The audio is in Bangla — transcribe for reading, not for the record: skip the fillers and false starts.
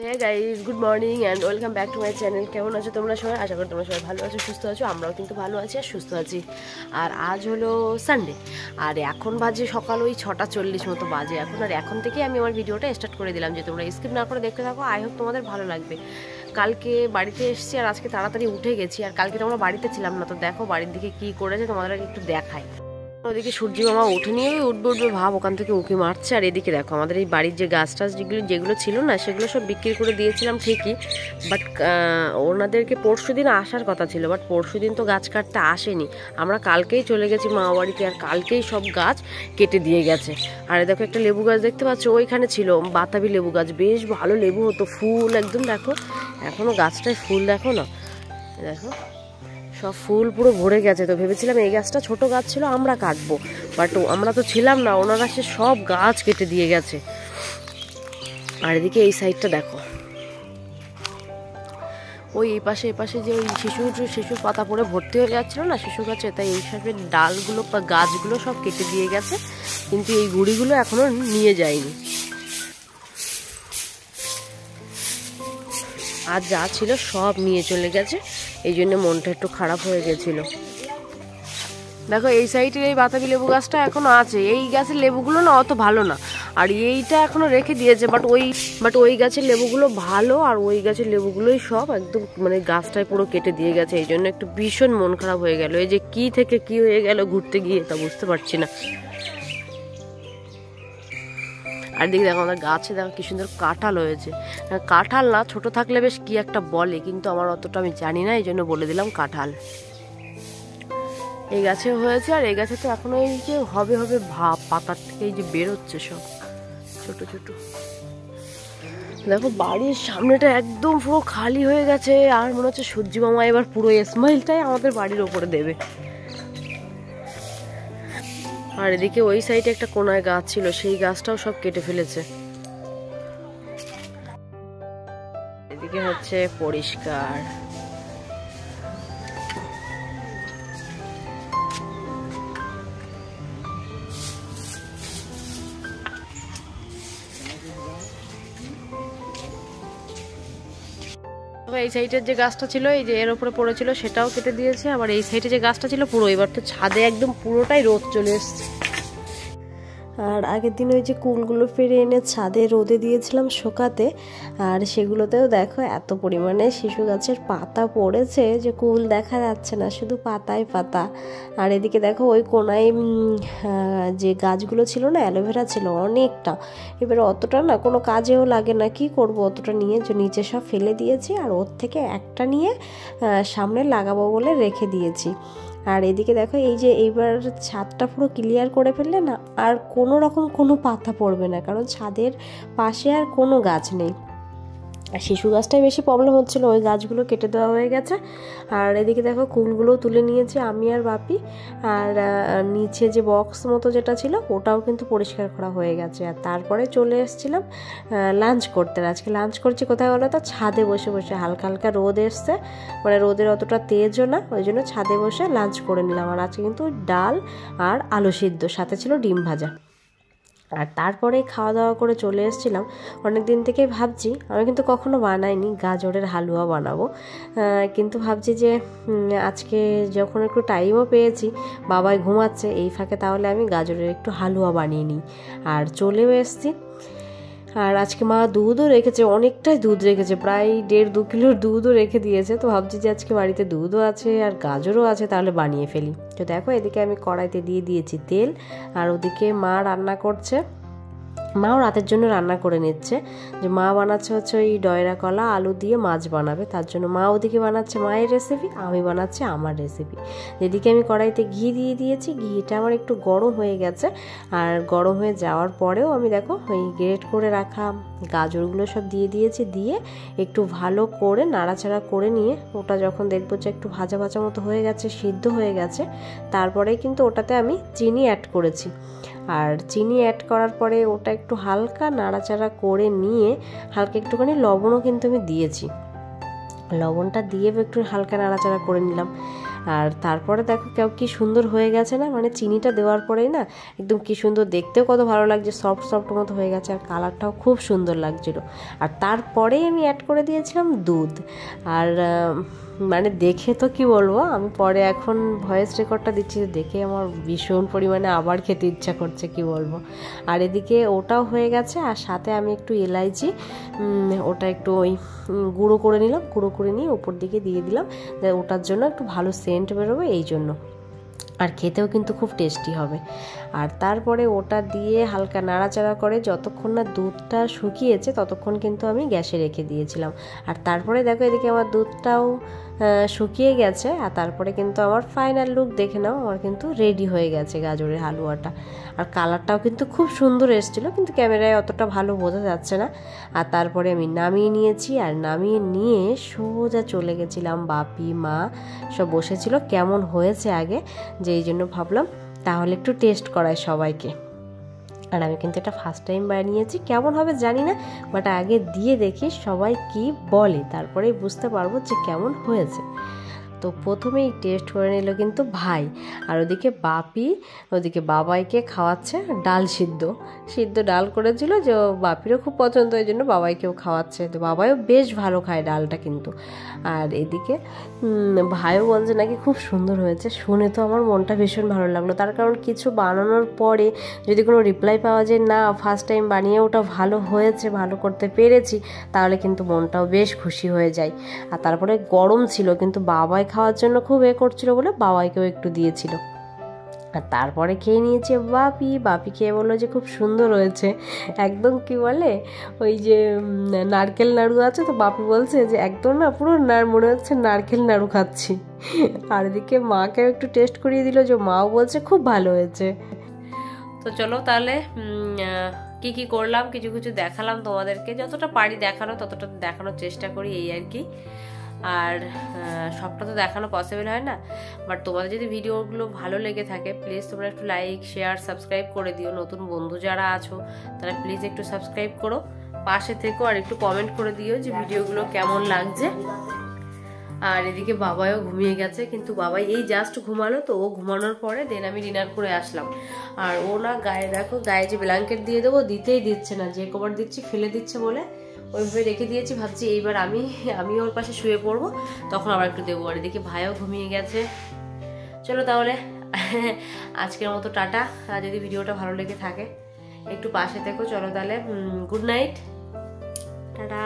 Hey guys, good morning and welcome back to my channel. কেমন আছো তোমরা সবাই? আশা করি তোমরা সবাই ভালো আছো, সুস্থ আছো। আমরাও কিন্তু ভালো আছি আর সুস্থ আছি। আর আজ হলো সানডে, আর এখন বাজে সকাল ওই 6:40 মতো বাজে এখন। আর এখন থেকেই আমি আমার ভিডিওটা স্টার্ট করে দিলাম, যে তোমরা স্কিপ না করে দেখতে থাকো। আই হোপ তোমাদের ভালো লাগবে। কালকে বাড়িতে এসেছি আর আজকে তাড়াতাড়ি উঠে গেছি, আর কালকে তোমরা বাড়িতে ছিলাম না। তো দেখো বাড়ির দিকে কী করেছে তোমাদের একটু দেখায়। ওদিকে সূর্যি মামা উঠে নিয়ে উঠবে ভাব, ওখান থেকে উঁকি মারছে। আর এদিকে দেখো আমাদের এই বাড়ির যে গাছ টাছ যেগুলো ছিল না, সেগুলো সব বিক্রি করে দিয়েছিলাম ঠিকই, বাট ওনাদেরকে পরশু দিন আসার কথা ছিল, বাট পরশু দিন তো গাছ কাটতে আসেনি। আমরা কালকেই চলে গেছি মামা বাড়িতে, আর কালকেই সব গাছ কেটে দিয়ে গেছে। আর দেখো একটা লেবু গাছ দেখতে পাচ্ছ, ওইখানে ছিল বাতাবি লেবু গাছ, বেশ ভালো লেবু হতো, ফুল একদম। দেখো এখনও গাছটায় ফুল, দেখো না, দেখো সব ফুল পুরো ভরে গেছে। তো ভেবেছিলাম এই গাছটা ছোট গাছ ছিল, আমরা কাটবো, বাট আমরা তো ছিলাম না, ওনারা সে সব গাছ কেটে দিয়ে গেছে। আর এদিকে এই সাইডটা দেখো, ওই এই পাশে যে ওই শিশুর পাতা পড়ে ভর্তি হয়ে যাচ্ছিল না শিশু গাছে, তাই এই সবের ডালগুলো বা গাছগুলো সব কেটে দিয়ে গেছে, কিন্তু এই গুঁড়িগুলো এখনো নিয়ে যায়নি। আর যা ছিল সব নিয়ে চলে গেছে, এই জন্য মনটা একটু খারাপ হয়ে গেছিল। দেখো এই সাইডের এই বাতাবি লেবু গাছটা এখনো আছে। এই গাছের লেবুগুলো না অত ভালো না, আর এইটা এখনো রেখে দিয়েছে, বাট ওই গাছের লেবুগুলো ভালো, আর ওই গাছের লেবুগুলোই সব একদম মানে গাছটায় পুরো কেটে দিয়ে গেছে। এই জন্য একটু ভীষণ মন খারাপ হয়ে গেল। এই যে কি থেকে কি হয়ে গেল ঘুরতে গিয়ে, তা বুঝতে পারছি না। আর দিকে দেখো আমাদের গাছে দেখো কি সুন্দর কাঁঠাল হয়েছে। কাঁঠাল না, ছোট থাকলে বেশ কি একটা বলে, কিন্তু আমার অতটা আমি জানি না, এই জন্য বলে দিলাম কাঁঠাল। এই গাছে হয়েছে, আর এই গাছে তো এখনো এই যে হবে ভাব, পাতার থেকে এই যে বেরোচ্ছে সব ছোট ছোট। দেখো বাড়ির সামনেটা একদম পুরো খালি হয়ে গেছে, আর মনে হচ্ছে সূর্যি মামা এবার পুরো স্মাইলটাই আমাদের বাড়ির ওপরে দেবে। আর এদিকে ওই সাইডে একটা কোনায় গাছ ছিল, সেই গাছটাও সব কেটে ফেলেছে। এদিকে হচ্ছে পরিষ্কার। এই সাইডের যে গাছটা ছিল, এই যে এর উপরে পড়েছিল, সেটাও কেটে দিয়েছে। আবার এই সাইডে যে গাছটা ছিল পুরো, এবার তো ছাদে একদম পুরোটাই রোদ চলে এসছে। আর আগের দিন ওই যে কুলগুলো ফিরে এনে ছাদে রোদে দিয়েছিলাম শুকাতে, আর সেগুলোতেও দেখো এত পরিমাণে শিশু গাছের পাতা পড়েছে যে কুল দেখা যাচ্ছে না, শুধু পাতায় পাতা। আর এদিকে দেখো ওই কোনায় যে গাছগুলো ছিল না, অ্যালোভেরা ছিল অনেকটা, এবার অতটা না কোনো কাজেও লাগে না, কি করব অতটা নিয়ে, যে নিচে সব ফেলে দিয়েছি, আর ওর থেকে একটা নিয়ে সামনে লাগাবো বলে রেখে দিয়েছি। আর এদিকে দেখো এই যে এইবার ছাদটা পুরো ক্লিয়ার করে ফেললে না, আর কোনো রকম কোনো পাতা পড়বে না, কারণ ছাদের পাশে আর কোনো গাছ নেই। আর শিশু গাছটাই বেশি প্রবলেম হচ্ছিলো, ওই গাছগুলো কেটে দেওয়া হয়ে গেছে। আর এদিকে দেখো কুলগুলো তুলে নিয়েছি আমি আর বাপি, আর নিচে যে বক্স মতো যেটা ছিল ওটাও কিন্তু পরিষ্কার করা হয়ে গেছে। আর তারপরে চলে এসেছিলাম লাঞ্চ করতে। আজকে লাঞ্চ করছি কোথায় বলো তো, ছাদে বসে বসে। হালকা হালকা রোদ এসছে, মানে রোদের অতটা তেজও না, ওই জন্য ছাদে বসে লাঞ্চ করে নিলাম। আর আজকে কিন্তু ডাল আর আলু সিদ্ধ, সাথে ছিল ডিম ভাজা। আর তারপরে খাওয়া দাওয়া করে চলে এসেছিলাম। অনেক দিন থেকেই ভাবছি, আমি কিন্তু কখনো বানাইনি, গাজরের হালুয়া বানাবো, কিন্তু ভাবছি যে আজকে যখন একটু টাইমও পেয়েছি, বাবাই ঘুমাচ্ছে এই ফাঁকে, তাহলে আমি গাজরের একটু হালুয়া বানিয়ে নিই। আর চলেও এসেছি। আর আজকে মা দুধও রেখেছে, অনেকটাই দুধ রেখেছে, প্রায় 1.5-2 কিলোর দুধও রেখে দিয়েছে। তো ভাবছি যে আজকে বাড়িতে দুধও আছে আর গাজরও আছে, তাহলে বানিয়ে ফেলি। তো দেখো এদিকে আমি কড়াইতে দিয়ে দিয়েছি তেল, আর ওদিকে মা রান্না করছে। মাও রাতের জন্য রান্না করে নিচ্ছে, যে মা বানাচ্ছে হচ্ছে ওই ডয়রা কলা আলু দিয়ে মাছ বানাবে, তার জন্য মা ওদিকে বানাচ্ছে মায়ের রেসিপি, আমি বানাচ্ছি আমার রেসিপি। যেদিকে আমি কড়াইতে ঘি দিয়ে দিয়েছি, ঘিটা আমার একটু গরম হয়ে গেছে, আর গরম হয়ে যাওয়ার পরেও আমি দেখো ওই গ্রেট করে রাখা গাজরগুলো সব দিয়ে দিয়েছি, দিয়ে একটু ভালো করে নাড়াচাড়া করে নিয়ে, ওটা যখন দেখবো যে একটু ভাজা ভাজা মতো হয়ে গেছে, সিদ্ধ হয়ে গেছে, তারপরে কিন্তু ওটাতে আমি চিনি অ্যাড করেছি। আর চিনি অ্যাড করার পরে ওটা একটু হালকা নাড়াচাড়া করে নিয়ে, হালকা একটুখানি লবণও কিন্তু আমি দিয়েছি, লবণটা দিয়ে একটু হালকা নাড়াচাড়া করে নিলাম। আর তারপরে দেখো কেউ কি সুন্দর হয়ে গেছে না, মানে চিনিটা দেওয়ার পরেই না একদম কি সুন্দর, দেখতেও কত ভালো লাগছে, সফট সফট মতো হয়ে গেছে, আর কালারটাও খুব সুন্দর লাগছিল। আর তারপরেই আমি অ্যাড করে দিয়েছিলাম দুধ। আর মানে দেখে তো কি বলবো, আমি পরে এখন ভয়েস রেকর্ডটা দিচ্ছি, দেখে আমার ভীষণ পরিমাণে আবার খেতে ইচ্ছা করছে, কি বলবো। আর এদিকে ওটাও হয়ে গেছে, আর সাথে আমি একটু এলাইচি ওটা একটু ওই গুঁড়ো করে নিলাম, গুঁড়ো করে নিয়ে ওপর দিকে দিয়ে দিলাম, ওটার জন্য একটু ভালো সেন্ট বেরোবে এই জন্য, আর খেতেও কিন্তু খুব টেস্টি হবে। আর তারপরে ওটা দিয়ে হালকা নাড়াচাড়া করে যতক্ষণ না দুধটা শুকিয়েছে ততক্ষণ কিন্তু আমি গ্যাসে রেখে দিয়েছিলাম। আর তারপরে দেখো এদিকে আমার দুধটাও শুকিয়ে গেছে, আর তারপরে কিন্তু আমার ফাইনাল লুক দেখে নাও, আমার কিন্তু রেডি হয়ে গেছে গাজরের হালুয়াটা। আর কালারটাও কিন্তু খুব সুন্দর এসেছিলো, কিন্তু ক্যামেরায় অতটা ভালো বোঝা যাচ্ছে না। আর তারপরে আমি নামিয়ে নিয়েছি, আর নামিয়ে নিয়ে সোজা চলে গেছিলাম, বাপি মা সব বসেছিল কেমন হয়েছে আগে, যে এই জন্য ভাবলাম তাহলে একটু টেস্ট করাই সবাইকে। আর আমি কিন্তু এটা ফার্স্ট টাইম বানিয়েছি, কেমন হবে জানি না, বাট আগে দিয়ে দেখি সবাই কি বলে, তারপরেই বুঝতে পারবো যে কেমন হয়েছে। তো প্রথমেই টেস্ট করে নিল কিন্তু ভাই, আর ওদিকে বাপি ওদিকে বাবাইকে খাওয়াচ্ছে ডাল সিদ্ধ ডাল করেছিল, যে বাপিরও খুব পছন্দ, ওই জন্য বাবাইকেও খাওয়াচ্ছে। তো বাবাইও বেশ ভালো খায় ডালটা কিন্তু। আর এদিকে ভাইও বলছে নাকি খুব সুন্দর হয়েছে, শুনে তো আমার মনটা ভীষণ ভালো লাগলো। তার কারণ কিছু বানানোর পরে যদি কোনো রিপ্লাই পাওয়া যায় না ফার্স্ট টাইম বানিয়ে ওটা ভালো হয়েছে, ভালো করতে পেরেছি, তাহলে কিন্তু মনটাও বেশ খুশি হয়ে যায়। আর তারপরে গরম ছিল, কিন্তু বাবাই খাওয়ার জন্য খুব করছিল বলে বাবাইকেও একটু দিয়েছিল। আর তারপরে খেয়ে নিয়েছে বাপি খেয়ে বললো যে খুব সুন্দর হয়েছে, একদম কি বলে ওই যে নারকেল নাড়ু আছে, তো বাপি বলছে যে একদম না পুরো মনে হচ্ছে নারকেল নাড়ু খাচ্ছি। আর এদিকে মাকেও একটু টেস্ট করিয়ে দিল, যে মাও বলছে খুব ভালো হয়েছে। তো চলো তাহলে কি কি করলাম কিছু কিছু দেখালাম তোমাদেরকে, যতটা পারি দেখানো ততটা দেখানোর চেষ্টা করি এই আর কি। আর সবটা তো দেখানো পসিবল হয় না, বাট তোমাদের যদি ভিডিওগুলো ভালো লেগে থাকে প্লিজ তোমরা একটু লাইক শেয়ার সাবস্ক্রাইব করে দিও। নতুন বন্ধু যারা আছো তারা প্লিজ একটু সাবস্ক্রাইব করো, পাশে থেকো, আর একটু কমেন্ট করে দিও যে ভিডিওগুলো কেমন লাগছে। আর এদিকে বাবাও ঘুমিয়ে গেছে, কিন্তু বাবাই এই জাস্ট ঘুমালো, তো ও ঘুমানোর পরে দেন আমি ডিনার করে আসলাম। আর ও না গায়ে দেখো, গায়ে যে ব্ল্যাঙ্কেট দিয়ে দেবো দিতেই দিচ্ছে না, যে কভার দিচ্ছি ফেলে দিচ্ছে বলে ওইভাবে রেখে দিয়েছি। ভাবছি এইবার আমি ওর পাশে শুয়ে পড়বো, তখন আবার একটু দেবো। আর এদিকে ভাইও ঘুমিয়ে গেছে। চলো তাহলে আজকের মতো টাটা। আর যদি ভিডিওটা ভালো লেগে থাকে একটু পাশে থেকো। চলো তাহলে গুড নাইট, টাটা।